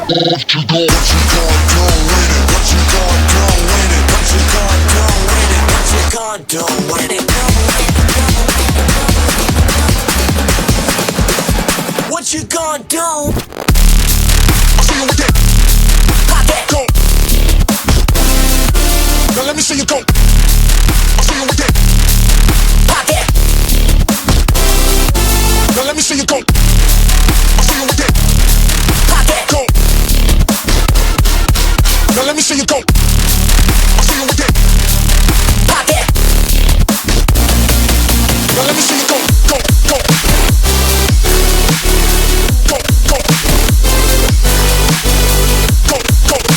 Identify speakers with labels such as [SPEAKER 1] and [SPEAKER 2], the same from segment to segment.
[SPEAKER 1] What you gonna do with it? What you gonna do with it? What you gonna do with it? What you gonna do with it? What you gonna do? I'll see you with it. Pop that. Go. Now let me see you go. I'll see you with it. Pop that. Now let me see you go. I'll see you with it. Pop that. Go. Now let me see you go. I'll see you with it. Pop that. Now let me see you go. Go, go. Go, go. Go, go. Go, go.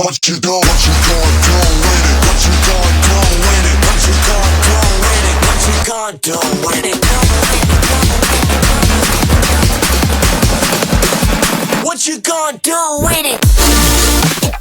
[SPEAKER 1] What you gonna do with it? What you gonna do with it? What you gonna do with it? What you gonna do with it? What you gonna do with it?